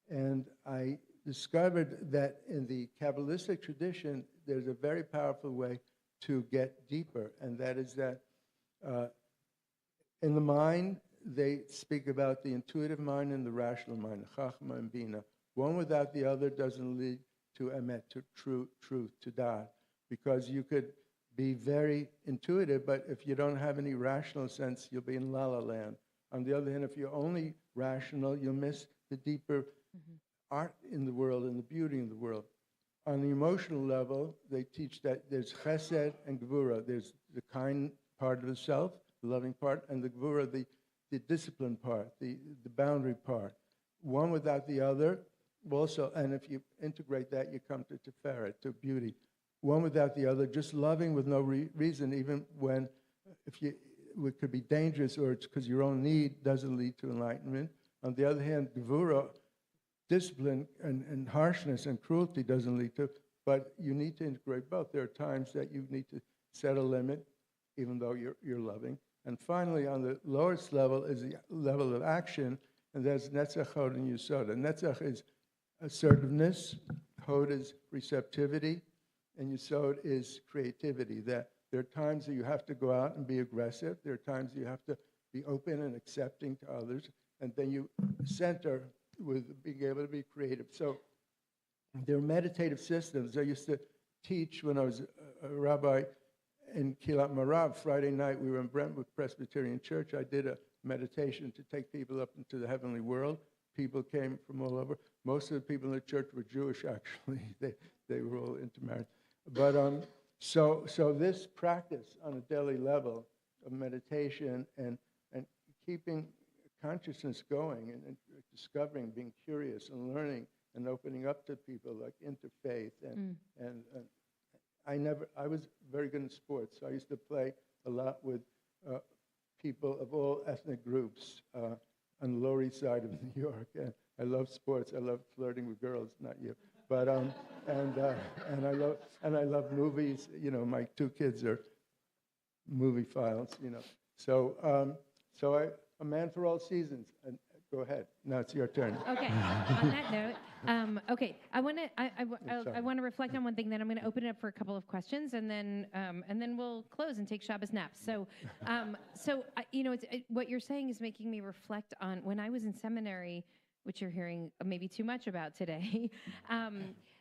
and I discovered that in the Kabbalistic tradition, there's a very powerful way to get deeper, and that is that in the mind, they speak about the intuitive mind and the rational mind, Chachma and Bina. One without the other doesn't lead to emet, to truth, to da'at, because you could be very intuitive, but if you don't have any rational sense, you'll be in la-la land. On the other hand, if you're only rational, you'll miss the deeper art in the world and the beauty in the world. On the emotional level, they teach that there's chesed and gvura. There's the kind part of the self, the loving part, and the gvura, the disciplined part, the boundary part. One without the other. Also, and if you integrate that, you come to Tiferet, to beauty. One without the other, just loving with no reason, even when it could be dangerous or it's because your own need doesn't lead to enlightenment. On the other hand, gvura, discipline and harshness and cruelty doesn't lead to, but you need to integrate both. There are times that you need to set a limit, even though you're loving. And finally, on the lowest level is the level of action, and that's netzach, hod, and yesod. And netzach is assertiveness, hod is receptivity, and yesod is creativity. That there are times that you have to go out and be aggressive. There are times you have to be open and accepting to others, and then you center with being able to be creative. So there are meditative systems. I used to teach when I was a rabbi in Kilat Marav. Friday night, we were in Brentwood Presbyterian Church. I did a meditation to take people up into the heavenly world. People came from all over. Most of the people in the church were Jewish, actually. They were all intermarried. But so this practice on a daily level of meditation and keeping consciousness going and discovering, being curious and learning and opening up to people like interfaith and I was very good in sports. So I used to play a lot with people of all ethnic groups on the Lower East Side of New York. And I love sports. I love flirting with girls, not you. But and I love movies. You know, my two kids are movie files. You know, so a man for all seasons. And go ahead. Now it's your turn. Okay. On that note, okay, I want to reflect on one thing. Then I'm going to open it up for a couple of questions, and then we'll close and take Shabbos naps. So, what you're saying is making me reflect on when I was in seminary, which you're hearing maybe too much about today.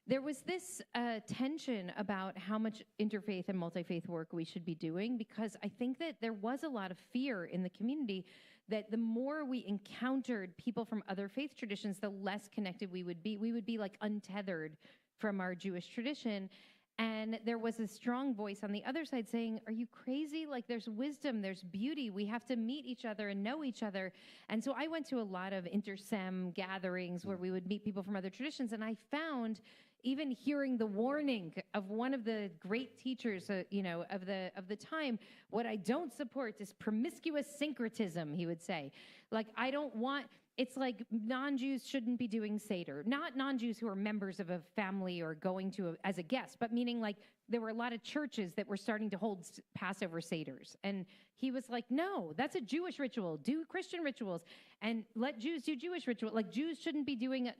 There was this tension about how much interfaith and multi-faith work we should be doing, because I think that there was a lot of fear in the community that the more we encountered people from other faith traditions, the less connected we would be. We would be like untethered from our Jewish tradition. And there was a strong voice on the other side saying, are you crazy? Like, there's wisdom, there's beauty. We have to meet each other and know each other. And so I went to a lot of intersem gatherings where we would meet people from other traditions. And I found, even hearing the warning of one of the great teachers, of the time, what I don't support is promiscuous syncretism, he would say. Like, I don't want... It's like non-Jews shouldn't be doing Seder. Not non-Jews who are members of a family or going to as a guest, but meaning like there were a lot of churches that were starting to hold Passover Seders. And he was like, no, that's a Jewish ritual. Do Christian rituals and let Jews do Jewish rituals. Like, Jews shouldn't be doing...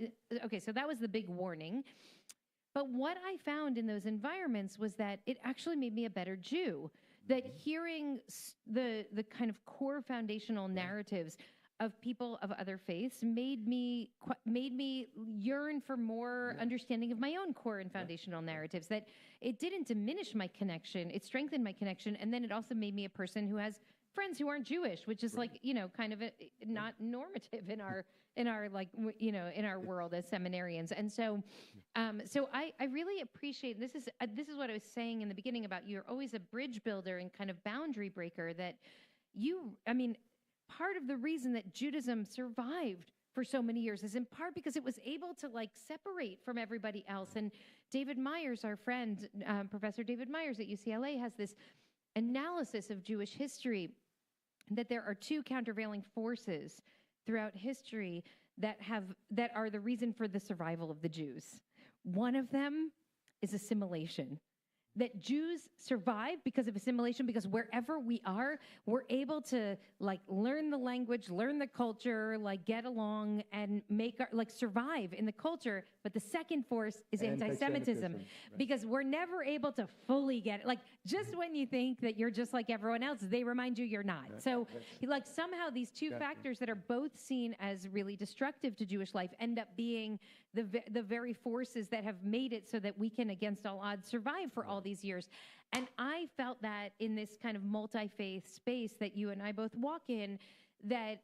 Okay, so that was the big warning. But what I found in those environments was that it actually made me a better Jew. That hearing the kind of core foundational narratives of people of other faiths made me yearn for more understanding of my own core and foundational narratives. That it didn't diminish my connection; it strengthened my connection, and then it also made me a person who has friends who aren't Jewish, which is like kind of not normative in our in our world as seminarians. And so, I really appreciate this is what I was saying in the beginning about you're always a bridge builder and kind of boundary breaker. That part of the reason that Judaism survived for so many years is in part because it was able to separate from everybody else. And David Myers, our friend, Professor David Myers at UCLA, has this analysis of Jewish history that there are two countervailing forces throughout history that are the reason for the survival of the Jews. One of them is assimilation. That Jews survive because of assimilation, because wherever we are, we're able to learn the language, learn the culture, get along and make survive in the culture. But the second force is anti-Semitism, right? Because we're never able to fully get it. Just when you think that you're just like everyone else, they remind you you're not. Right. So somehow these two factors that are both seen as really destructive to Jewish life end up being the very forces that have made it so that we can, against all odds, survive for all these years. And I felt that in this kind of multi-faith space that you and I both walk in, that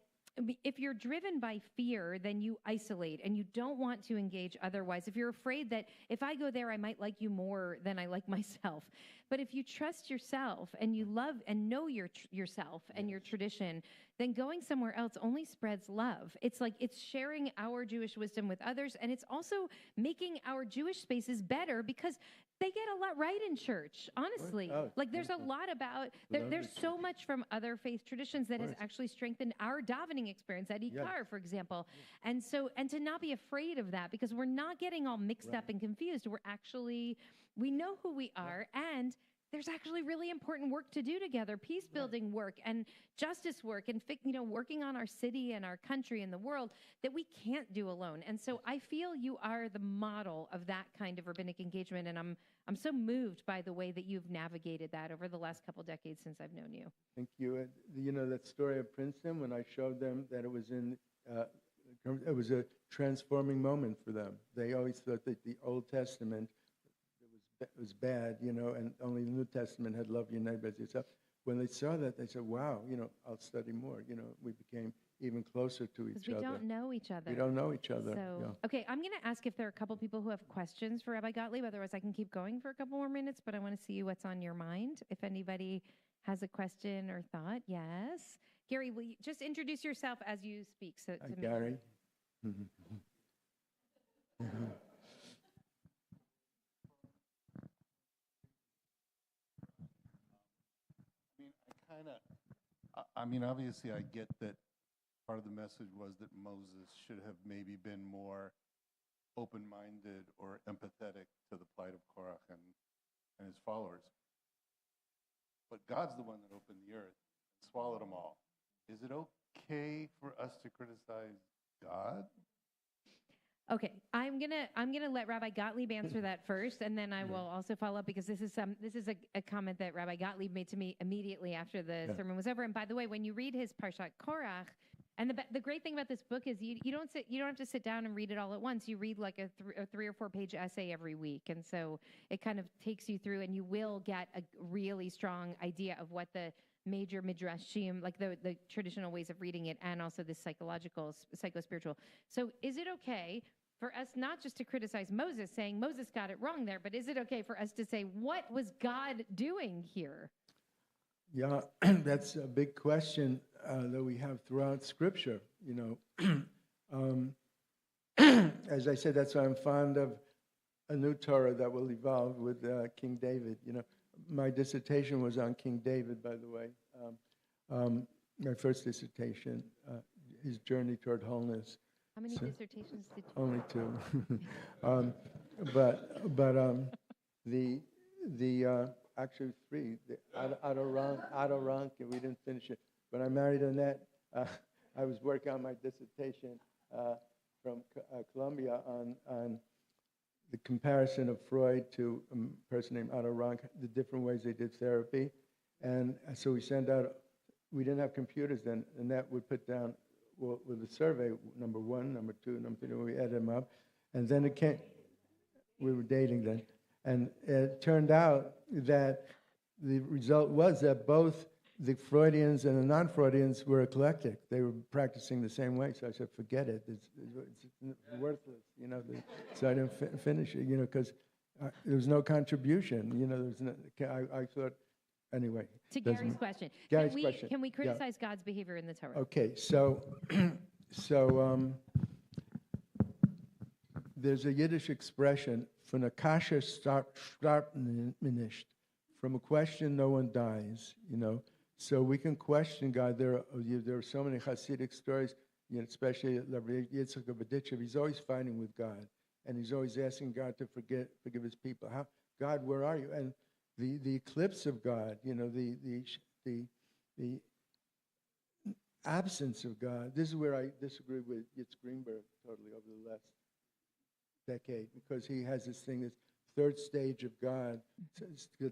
if you're driven by fear, then you isolate and you don't want to engage otherwise. If you're afraid that if I go there, I might like you more than I like myself. But if you trust yourself and you love and know yourself and your tradition, then going somewhere else only spreads love. It's it's sharing our Jewish wisdom with others, and it's also making our Jewish spaces better because they get a lot right in church, honestly. There's a lot about, there's so much from other faith traditions that has actually strengthened our davening experience at IKAR, for example. And to not be afraid of that, because we're not getting all mixed up and confused. We know who we are, and there's actually really important work to do together, peace building work and justice work and working on our city and our country and the world that we can't do alone. And so I feel you are the model of that kind of rabbinic engagement, and I'm so moved by the way that you've navigated that over the last couple decades since I've known you. Thank you. That story of Princeton, when I showed them that it was a transforming moment for them. They always thought that the Old Testament was bad, and only the New Testament had love your neighbor as yourself. When they saw that, they said, wow, I'll study more. We became even closer to each other. Because we don't know each other. We don't know each other. So, okay, I'm going to ask if there are a couple people who have questions for Rabbi Gottlieb. Otherwise, I can keep going for a couple more minutes, but I want to see what's on your mind. If anybody has a question or thought. Yes. Gary, will you just introduce yourself as you speak? So, to Gary. Obviously I get that part of the message was that Moses should have maybe been more open-minded or empathetic to the plight of Korach and his followers. But God's the one that opened the earth and swallowed them all. Is it okay for us to criticize God? Okay, I'm gonna let Rabbi Gottlieb answer that first, and then I will also follow up, because this is a comment that Rabbi Gottlieb made to me immediately after the sermon was over. And by the way, when you read his Parshat Korach, and the great thing about this book is you don't have to sit down and read it all at once. You read a 3 or 4 page essay every week, and so it kind of takes you through, and you will get a really strong idea of what the major midrashim, the traditional ways of reading it, and also the psycho-spiritual. So is it okay for us not just to criticize Moses, saying Moses got it wrong there, but is it okay for us to say, what was God doing here? Yeah, that's a big question that we have throughout Scripture, As I said, that's why I'm fond of a new Torah that will evolve with King David. My dissertation was on King David, by the way. My first dissertation, his journey toward wholeness. How many dissertations did you? Only 2. Actually 3. Adorank, and we didn't finish it. When I married Annette, I was working on my dissertation from Columbia on the comparison of Freud to a person named Otto Rank, the different ways they did therapy. And so we didn't have computers then, and that would put down with the survey, number 1, number 2, number 3, we added them up. And then it came, we were dating then. And it turned out that the result was that both the Freudians and the non-Freudians were eclectic. They were practicing the same way. So I said, forget it. It's worthless, so I didn't finish it, because there was no contribution. I thought, anyway. To Gary's question. Gary's question. Can we criticize God's behavior in the Torah? Okay, so there's a Yiddish expression, von a kasha starbt nicht. From a question, no one dies, So we can question God. There are so many Hasidic stories, especially Rabbi Yitzchak of Berditchev. He's always fighting with God, and he's always asking God to forgive his people. God, where are you? And the eclipse of God, the absence of God. This is where I disagree with Yitz Greenberg totally over the last decade, because he has this thing, this third stage of God.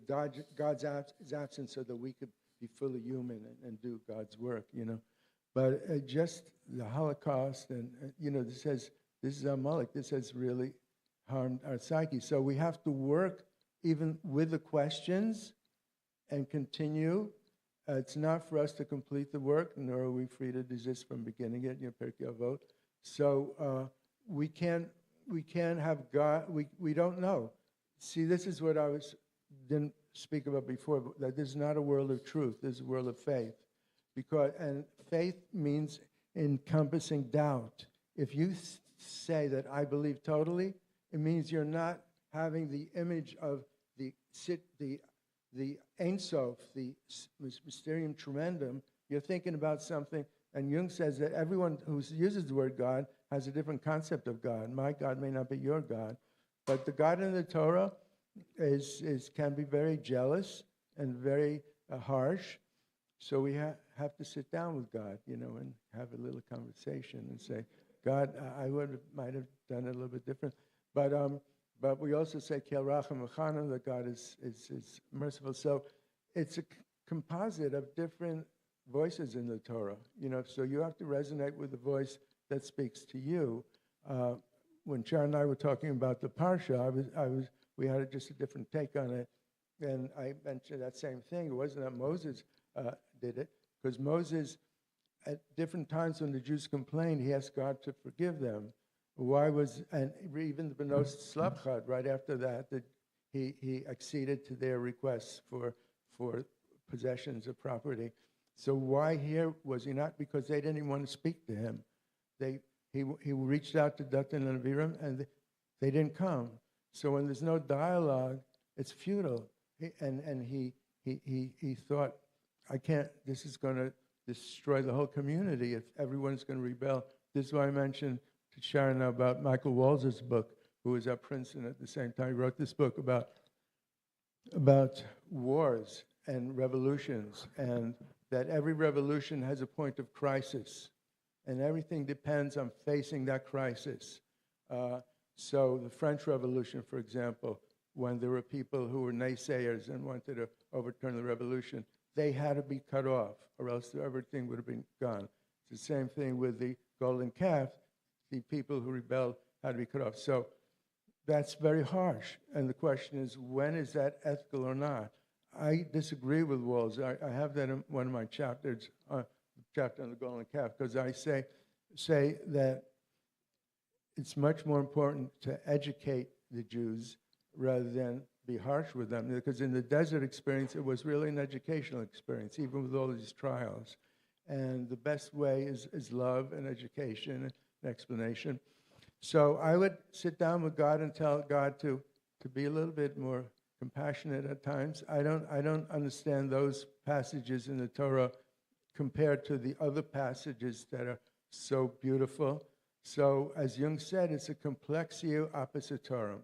God's absence so that we could be fully human and do God's work, But just the Holocaust, and, this is Amalek. This has really harmed our psyche. So we have to work even with the questions and continue. It's not for us to complete the work, nor are we free to desist from beginning it, Pirkei Avot. So we can't have God, we don't know. See, this is what didn't speak about before, that this is not a world of truth, this is a world of faith. And faith means encompassing doubt. If you say that I believe totally, it means you're not having the image of the Ein Sof, the Mysterium Tremendum. You're thinking about something, and Jung says that everyone who uses the word God has a different concept of God. My God may not be your God, but the God in the Torah can be very jealous and very harsh. So we have to sit down with God, and have a little conversation and say, God, I might have done it a little bit different, but we also say Kel Rachem V'Chanan, that God is merciful. So it's a composite of different voices in the Torah, So you have to resonate with the voice that speaks to you. When Sharon and I were talking about the Parsha, we had just a different take on it, and I mentioned that same thing. It wasn't that Moses did it, because Moses, at different times when the Jews complained, he asked God to forgive them. And even the Benos Slavchad, right after that he acceded to their requests for possessions of property. So why here was he not? Because they didn't even want to speak to him. He reached out to Datan and Aviram, and they didn't come. So when there's no dialogue, it's futile. And he thought, this is going to destroy the whole community if everyone's going to rebel. This is why I mentioned to Sharon about Michael Walzer's book, who was at Princeton at the same time. He wrote this book about wars and revolutions, and that every revolution has a point of crisis, and everything depends on facing that crisis. So the French Revolution, for example, when there were people who were naysayers and wanted to overturn the revolution, they had to be cut off, or else everything would have been gone. It's the same thing with the golden calf. The people who rebelled had to be cut off. So that's very harsh. And the question is, when is that ethical or not? I disagree with Walls. I have that in one of my chapters, chapter on the golden calf, because I say that it's much more important to educate the Jews rather than be harsh with them. Because in the desert experience, it was really an educational experience, even with all these trials. And the best way is love and education and explanation. So I would sit down with God and tell God to be a little bit more compassionate at times. I don't understand those passages in the Torah compared to the other passages that are so beautiful. So as Jung said, it's a complexio oppositorum,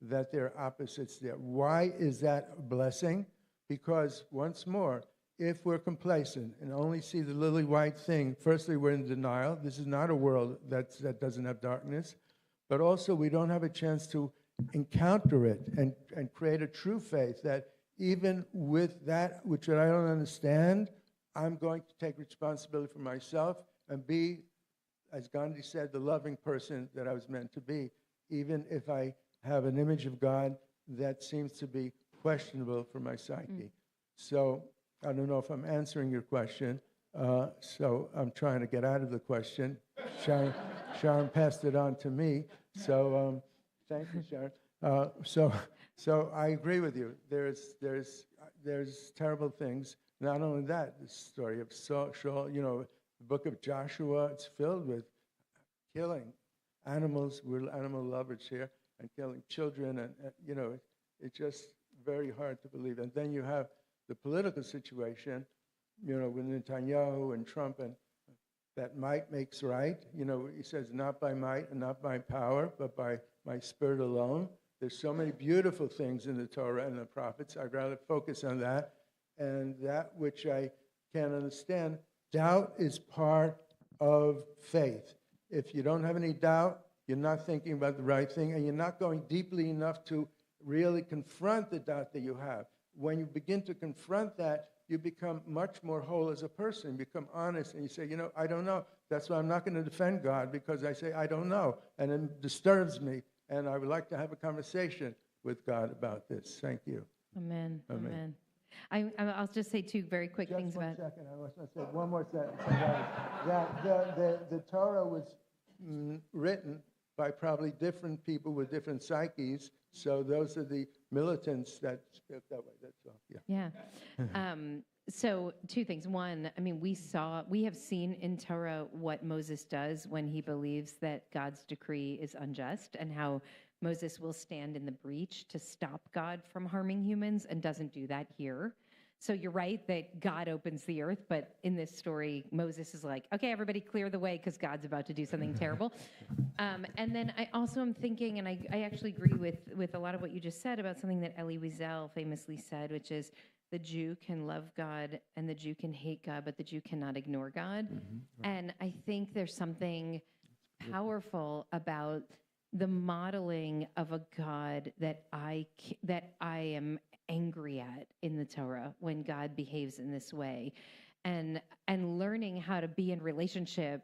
that there are opposites there. Why is that a blessing? Because once more, if we're complacent and only see the lily white thing, firstly, we're in denial. This is not a world that doesn't have darkness. But also, we don't have a chance to encounter it and create a true faith that even with that which I don't understand, I'm going to take responsibility for myself and be as Gandhi said, the loving person that I was meant to be, even if I have an image of God that seems to be questionable for my psyche. So I don't know if I'm answering your question. So I'm trying to get out of the question. Sharon passed it on to me. So thank you, Sharon. So I agree with you. There's terrible things. Not only that, the story of Saul, the book of Joshua, it's filled with killing animals. We're animal lovers here, and killing children, and it's just very hard to believe. And then you have the political situation, with Netanyahu and Trump, and that might makes right. He says, not by might and not by power, but by my spirit alone. There's so many beautiful things in the Torah and the prophets. I'd rather focus on that. And that which I can't understand, doubt is part of faith. If you don't have any doubt, you're not thinking about the right thing, and you're not going deeply enough to really confront the doubt that you have. When you begin to confront that, you become much more whole as a person. You become honest, and you say, I don't know. That's why I'm not going to defend God, because I say, I don't know, and it disturbs me, and I would like to have a conversation with God about this. Thank you. Amen. Amen. I'll just say two very quick things about. Just 1 second. I was going to say one more sentence. The Torah was written by probably different people with different psyches. So those are the militants that spoke that way. That's all. Yeah. Yeah. So two things. One, we have seen in Torah what Moses does when he believes that God's decree is unjust, and how Moses will stand in the breach to stop God from harming humans, and doesn't do that here. So you're right that God opens the earth, but in this story, Moses is like, okay, everybody clear the way because God's about to do something terrible. And then I also am thinking, and I actually agree with a lot of what you just said about something that Elie Wiesel famously said, which is the Jew can love God and the Jew can hate God, but the Jew cannot ignore God. And I think there's something powerful about the modeling of a God that I am angry at in the Torah when God behaves in this way, and learning how to be in relationship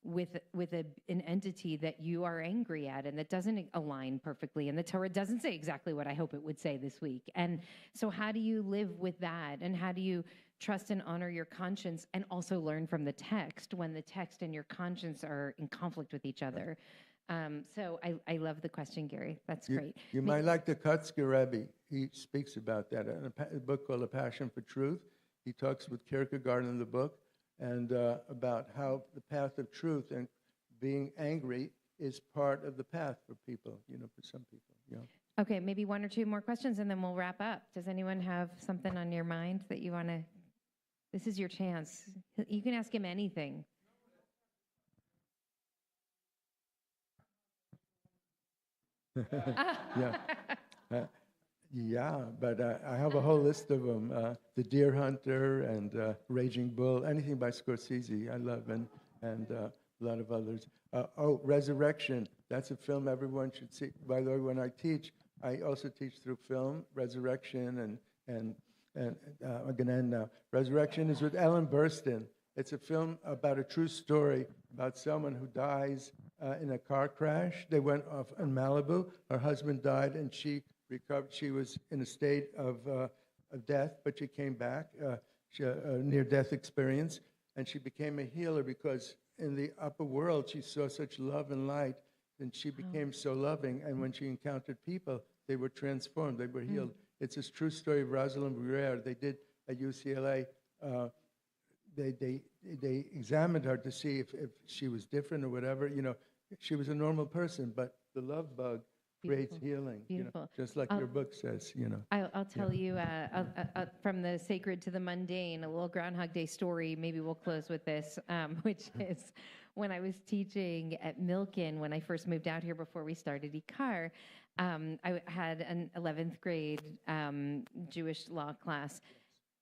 with an entity that you are angry at and that doesn't align perfectly, and the Torah doesn't say exactly what I hope it would say this week. And so how do you live with that, and how do you trust and honor your conscience, and also learn from the text when the text and your conscience are in conflict with each other? So I love the question, Gary. That's great. You might like the Kutzker Rebbe. He speaks about that in a book called A Passion for Truth. He talks with Kierkegaard in the book, and about how the path of truth and being angry is part of the path for people, for some people. Okay, maybe one or two more questions, and then we'll wrap up. Does anyone have something on your mind that you want to? This is your chance. You can ask him anything. Yeah, but I have a whole list of them. The Deer Hunter and Raging Bull, anything by Scorsese I love, and a lot of others. Resurrection, that's a film everyone should see. By the way, when I teach, I also teach through film. Resurrection, and I'm going to end now. Resurrection is with Ellen Burstyn. It's a film about a true story about someone who dies in a car crash. They went off in Malibu. Her husband died, and she recovered. She was in a state of death, but she came back, a near-death experience, and she became a healer because in the upper world she saw such love and light, and she became so loving. And when she encountered people, they were transformed. They were healed. It's a true story of Rosalind Guerrero. They did at UCLA. They examined her to see if she was different or whatever. She was a normal person, but the love bug creates healing. Beautiful. Just like your book says. I'll tell you from the sacred to the mundane, a little Groundhog Day story. Maybe we'll close with this, which is when I was teaching at Milken when I first moved out here before we started IKAR. I had an 11th grade Jewish law class.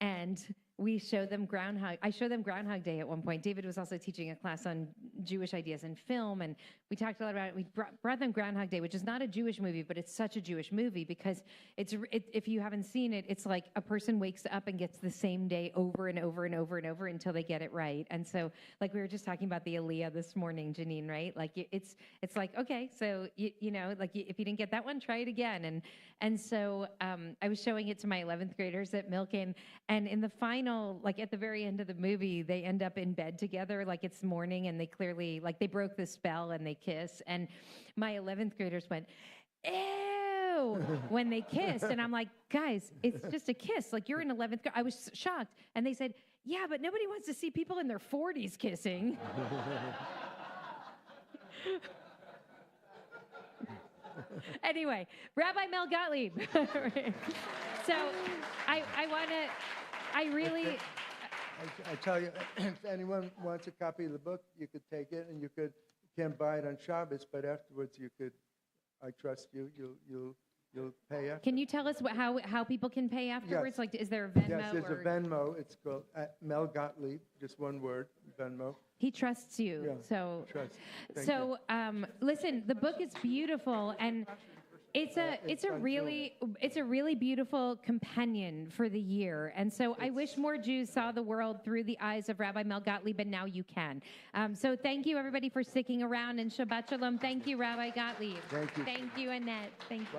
And we show them I show them Groundhog Day at one point. David was also teaching a class on Jewish ideas in film, and we talked a lot about it. We brought them Groundhog Day, which is not a Jewish movie, but it's such a Jewish movie because if you haven't seen it, it's like a person wakes up and gets the same day over and over and over and over until they get it right. And so, like we were just talking about the Aliyah this morning, Janine, right? Like it's like, okay, so you know, like if you didn't get that one, try it again. And so I was showing it to my 11th graders at Milken, and in the final, like at the very end of the movie, they end up in bed together, like it's morning, and they clearly, like they broke the spell and they kiss. And my 11th graders went, ew, when they kissed. And I'm like, guys, it's just a kiss. Like you're in 11th grade. I was shocked. And they said, yeah, but nobody wants to see people in their 40s kissing. Anyway, Rabbi Mel Gottlieb. So I tell you, if anyone wants a copy of the book, you could take it, and you can't buy it on Shabbos, but afterwards you could. I trust you. You'll pay after. Can you tell us how people can pay afterwards? Yes. Like, is there a Venmo? Yes, there's a Venmo. It's called Mel Gottlieb, just one word, Venmo. He trusts you. Yeah, so trust. Thank you. Listen, the book is beautiful, and it's a really beautiful companion for the year. And so I wish more Jews saw the world through the eyes of Rabbi Mel Gottlieb, and now you can. So thank you, everybody, for sticking around, and Shabbat Shalom. Thank you, Rabbi Gottlieb. Thank you. Thank you, Annette. Thank you.